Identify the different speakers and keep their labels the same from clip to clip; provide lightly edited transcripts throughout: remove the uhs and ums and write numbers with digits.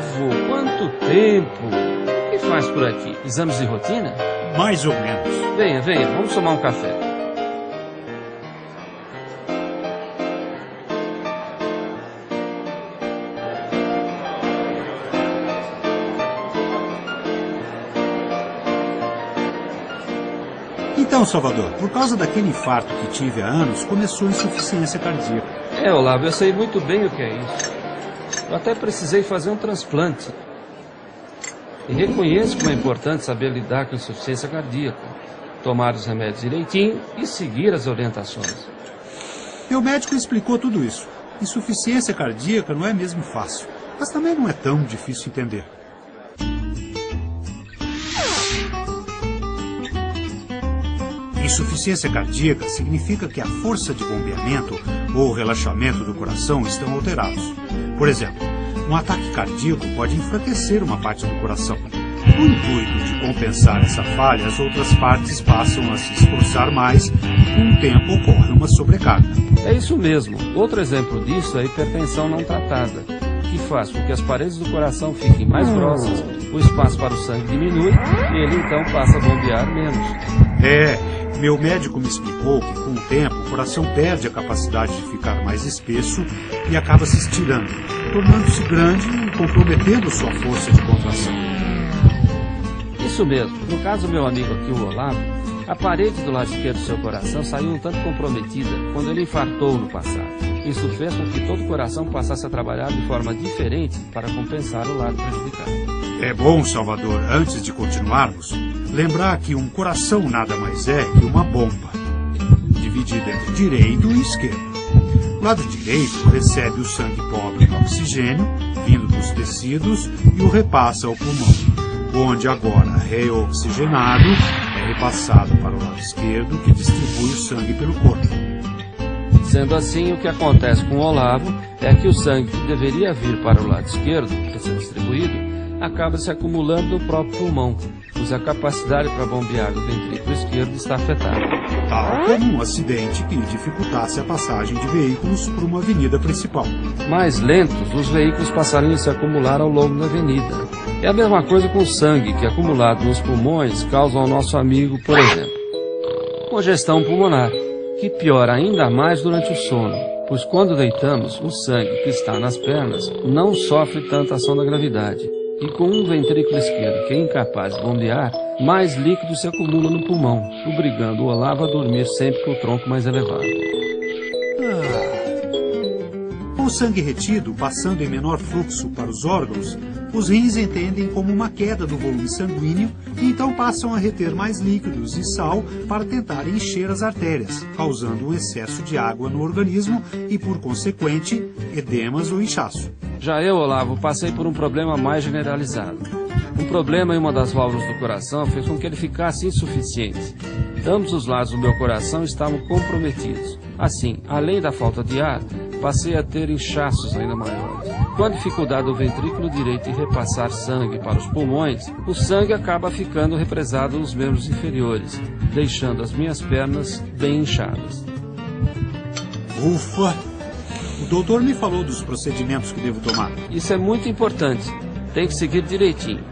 Speaker 1: Olavo, quanto tempo! O que faz por aqui? Exames de rotina?
Speaker 2: Mais ou menos.
Speaker 1: Venha, vamos tomar um café.
Speaker 2: Então, Salvador, por causa daquele infarto que tive há anos, começou a insuficiência cardíaca.
Speaker 1: Olavo, eu sei muito bem o que é isso. Eu até precisei fazer um transplante. E reconheço como é importante saber lidar com a insuficiência cardíaca, tomar os remédios direitinho e seguir as orientações.
Speaker 2: Meu médico explicou tudo isso. Insuficiência cardíaca não é mesmo fácil, mas também não é tão difícil entender. Insuficiência cardíaca significa que a força de bombeamento ou o relaxamento do coração estão alterados. Por exemplo, um ataque cardíaco pode enfraquecer uma parte do coração. No intuito de compensar essa falha, as outras partes passam a se esforçar mais e com o tempo ocorre uma sobrecarga.
Speaker 1: É isso mesmo. Outro exemplo disso é a hipertensão não tratada, que faz com que as paredes do coração fiquem mais grossas, o espaço para o sangue diminui e ele então passa a bombear menos.
Speaker 2: Meu médico me explicou que com o tempo o coração perde a capacidade de ficar mais espesso e acaba se estirando, tornando-se grande e comprometendo sua força de contração.
Speaker 1: Isso mesmo. No caso do meu amigo aqui, o Olavo, a parede do lado esquerdo do seu coração saiu um tanto comprometida quando ele infartou no passado. Isso fez com que todo o coração passasse a trabalhar de forma diferente para compensar o lado prejudicado.
Speaker 2: É bom, Salvador, antes de continuarmos, lembrar que um coração nada mais é que uma bomba, dividida entre direito e esquerdo. O lado direito recebe o sangue pobre de oxigênio, vindo dos tecidos, e o repassa ao pulmão, onde agora, reoxigenado, é repassado para o lado esquerdo, que distribui o sangue pelo corpo.
Speaker 1: Sendo assim, o que acontece com o Olavo é que o sangue que deveria vir para o lado esquerdo, para ser distribuído, acaba se acumulando no próprio pulmão, pois a capacidade para bombear do ventrículo esquerdo está afetada.
Speaker 2: Tal como um acidente que dificultasse a passagem de veículos por uma avenida principal.
Speaker 1: Mais lentos, os veículos passariam a se acumular ao longo da avenida. É a mesma coisa com o sangue, que acumulado nos pulmões causa ao nosso amigo, por exemplo, congestão pulmonar, que piora ainda mais durante o sono, pois quando deitamos, o sangue que está nas pernas não sofre tanta ação da gravidade. E com um ventrículo esquerdo que é incapaz de bombear, mais líquido se acumula no pulmão, obrigando o Olavo a dormir sempre com o tronco mais elevado.
Speaker 2: Com o sangue retido passando em menor fluxo para os órgãos, os rins entendem como uma queda do volume sanguíneo e então passam a reter mais líquidos e sal para tentar encher as artérias, causando um excesso de água no organismo e, por consequente, edemas ou inchaço.
Speaker 1: Já eu, Olavo, passei por um problema mais generalizado. Um problema em uma das válvulas do coração fez com que ele ficasse insuficiente. Ambos os lados do meu coração estavam comprometidos. Assim, além da falta de ar, passei a ter inchaços ainda maiores. Com a dificuldade do ventrículo direito em repassar sangue para os pulmões, o sangue acaba ficando represado nos membros inferiores, deixando as minhas pernas bem inchadas.
Speaker 2: Ufa! O doutor me falou dos procedimentos que devo tomar.
Speaker 1: Isso é muito importante. Tem que seguir direitinho.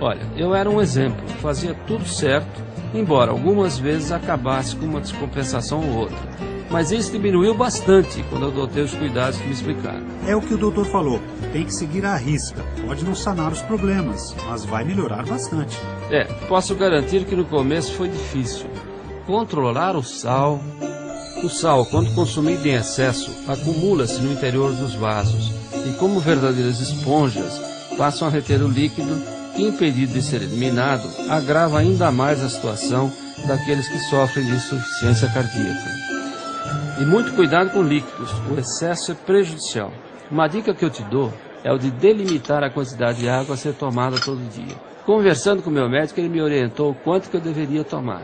Speaker 1: Olha, eu era um exemplo. Fazia tudo certo, embora algumas vezes acabasse com uma descompensação ou outra. Mas isso diminuiu bastante quando eu adotei os cuidados que me explicaram.
Speaker 2: É o que o doutor falou. Tem que seguir à risca. Pode não sanar os problemas, mas vai melhorar bastante.
Speaker 1: Posso garantir que no começo foi difícil. Controlar o sal... O sal, quando consumido em excesso, acumula-se no interior dos vasos e, como verdadeiras esponjas, passam a reter o líquido que, impedido de ser eliminado, agrava ainda mais a situação daqueles que sofrem de insuficiência cardíaca. E muito cuidado com líquidos, o excesso é prejudicial. Uma dica que eu te dou é o de delimitar a quantidade de água a ser tomada todo dia. Conversando com meu médico, ele me orientou o quanto que eu deveria tomar.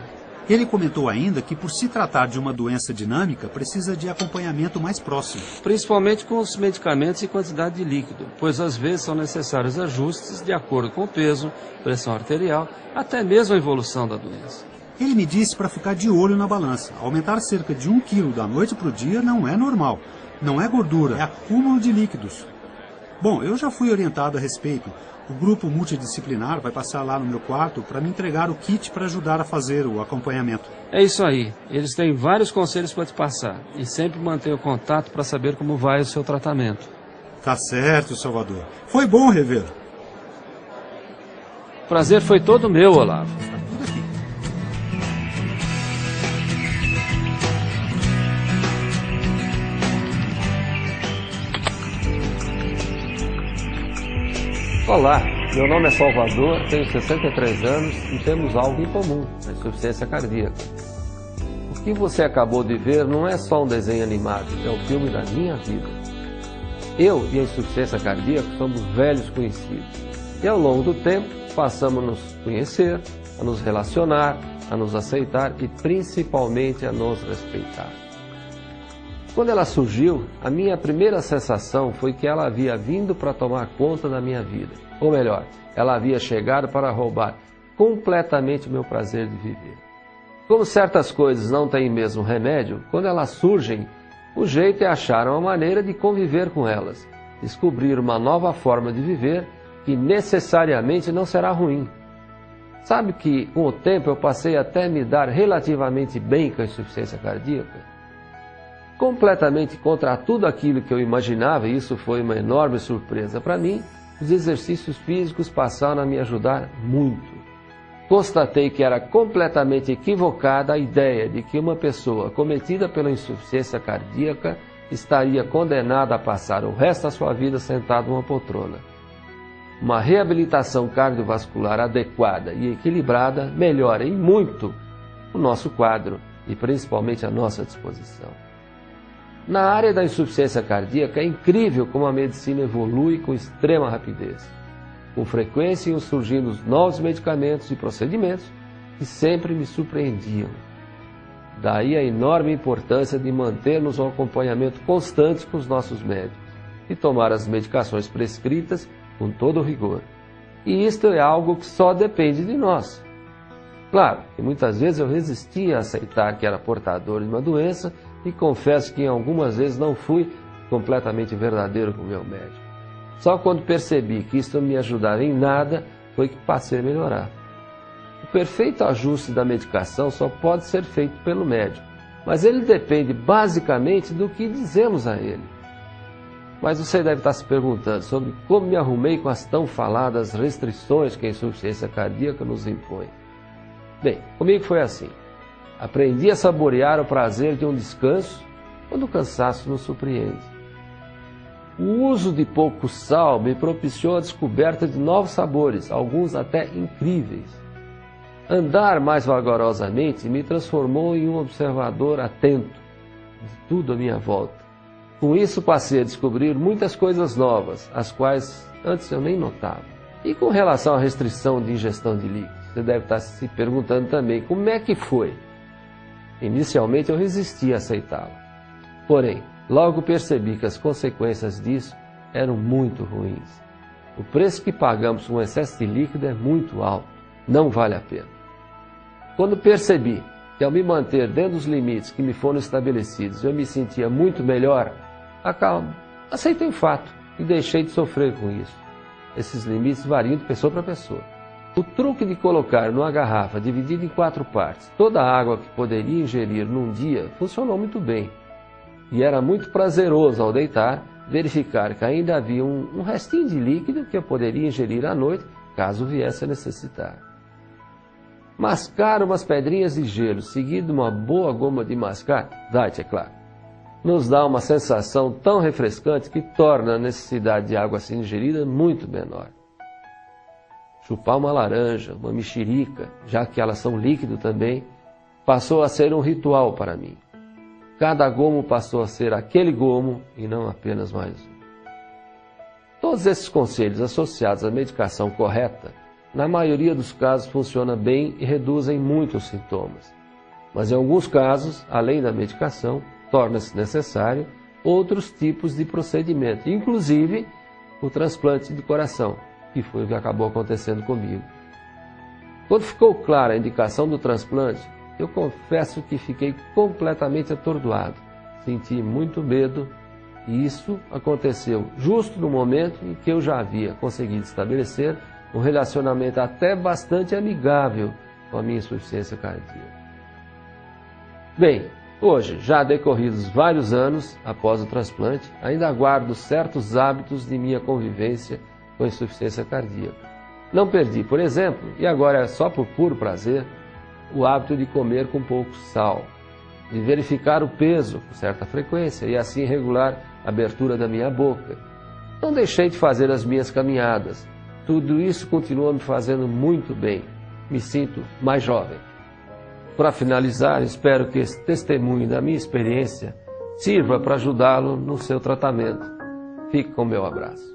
Speaker 2: Ele comentou ainda que, por se tratar de uma doença dinâmica, precisa de acompanhamento mais próximo.
Speaker 1: Principalmente com os medicamentos e quantidade de líquido, pois às vezes são necessários ajustes de acordo com o peso, pressão arterial, até mesmo a evolução da doença.
Speaker 2: Ele me disse para ficar de olho na balança. Aumentar cerca de 1 quilo da noite para o dia não é normal. Não é gordura, é acúmulo de líquidos. Bom, eu já fui orientado a respeito. O grupo multidisciplinar vai passar lá no meu quarto para me entregar o kit para ajudar a fazer o acompanhamento.
Speaker 1: É isso aí. Eles têm vários conselhos para te passar. E sempre mantenha o contato para saber como vai o seu tratamento.
Speaker 2: Tá certo, Salvador. Foi bom revê-lo.
Speaker 1: O prazer foi todo meu, Olavo. Olá, meu nome é Salvador, tenho 63 anos e temos algo em comum, a insuficiência cardíaca. O que você acabou de ver não é só um desenho animado, é o filme da minha vida. Eu e a insuficiência cardíaca somos velhos conhecidos e ao longo do tempo passamos a nos conhecer, a nos relacionar, a nos aceitar e principalmente a nos respeitar. Quando ela surgiu, a minha primeira sensação foi que ela havia vindo para tomar conta da minha vida. Ou melhor, ela havia chegado para roubar completamente o meu prazer de viver. Como certas coisas não têm mesmo remédio, quando elas surgem, o jeito é achar uma maneira de conviver com elas, descobrir uma nova forma de viver que necessariamente não será ruim. Sabe que, com o tempo, eu passei até a me dar relativamente bem com a insuficiência cardíaca? Completamente contra tudo aquilo que eu imaginava, e isso foi uma enorme surpresa para mim, os exercícios físicos passaram a me ajudar muito. Constatei que era completamente equivocada a ideia de que uma pessoa cometida pela insuficiência cardíaca estaria condenada a passar o resto da sua vida sentado numa poltrona. Uma reabilitação cardiovascular adequada e equilibrada melhora em muito o nosso quadro e principalmente a nossa disposição. Na área da insuficiência cardíaca é incrível como a medicina evolui com extrema rapidez. Com frequência iam surgindo novos medicamentos e procedimentos que sempre me surpreendiam. Daí a enorme importância de mantermos um acompanhamento constante com os nossos médicos e tomar as medicações prescritas com todo o rigor. E isto é algo que só depende de nós. Claro que muitas vezes eu resistia a aceitar que era portador de uma doença e confesso que em algumas vezes não fui completamente verdadeiro com o meu médico. Só quando percebi que isso não me ajudava em nada foi que passei a melhorar. O perfeito ajuste da medicação só pode ser feito pelo médico, mas ele depende basicamente do que dizemos a ele. Mas você deve estar se perguntando sobre como me arrumei com as tão faladas restrições que a insuficiência cardíaca nos impõe. Bem, comigo foi assim. Aprendi a saborear o prazer de um descanso quando o cansaço nos surpreende. O uso de pouco sal me propiciou a descoberta de novos sabores, alguns até incríveis. Andar mais vagarosamente me transformou em um observador atento de tudo à minha volta. Com isso passei a descobrir muitas coisas novas, as quais antes eu nem notava. E com relação à restrição de ingestão de líquidos, você deve estar se perguntando também como é que foi. Inicialmente eu resisti a aceitá-la. Porém, logo percebi que as consequências disso eram muito ruins. O preço que pagamos com excesso de líquido é muito alto, não vale a pena. Quando percebi que ao me manter dentro dos limites que me foram estabelecidos eu me sentia muito melhor, aceitei o fato e deixei de sofrer com isso. Esses limites variam de pessoa para pessoa. O truque de colocar numa garrafa dividida em 4 partes toda a água que poderia ingerir num dia funcionou muito bem. E era muito prazeroso ao deitar verificar que ainda havia um restinho de líquido que eu poderia ingerir à noite caso viesse a necessitar. Mascar umas pedrinhas de gelo seguido de uma boa goma de mascar, diet é claro, nos dá uma sensação tão refrescante que torna a necessidade de água assim ingerida muito menor. Chupar uma laranja, uma mexerica, já que elas são líquido também, passou a ser um ritual para mim. Cada gomo passou a ser aquele gomo e não apenas mais um. Todos esses conselhos associados à medicação correta, na maioria dos casos funcionam bem e reduzem muito os sintomas. Mas em alguns casos, além da medicação, torna-se necessário outros tipos de procedimento, inclusive o transplante de coração, que foi o que acabou acontecendo comigo. Quando ficou clara a indicação do transplante, eu confesso que fiquei completamente atordoado. Senti muito medo E isso aconteceu justo no momento em que eu já havia conseguido estabelecer um relacionamento até bastante amigável com a minha insuficiência cardíaca. Bem, hoje, já decorridos vários anos após o transplante, ainda guardo certos hábitos de minha convivência com a insuficiência cardíaca. Não perdi, por exemplo, e agora é só por puro prazer, o hábito de comer com pouco sal, de verificar o peso com certa frequência e assim regular a abertura da minha boca. Não deixei de fazer as minhas caminhadas. Tudo isso continua me fazendo muito bem. Me sinto mais jovem. Para finalizar, espero que esse testemunho da minha experiência sirva para ajudá-lo no seu tratamento. Fique com o meu abraço.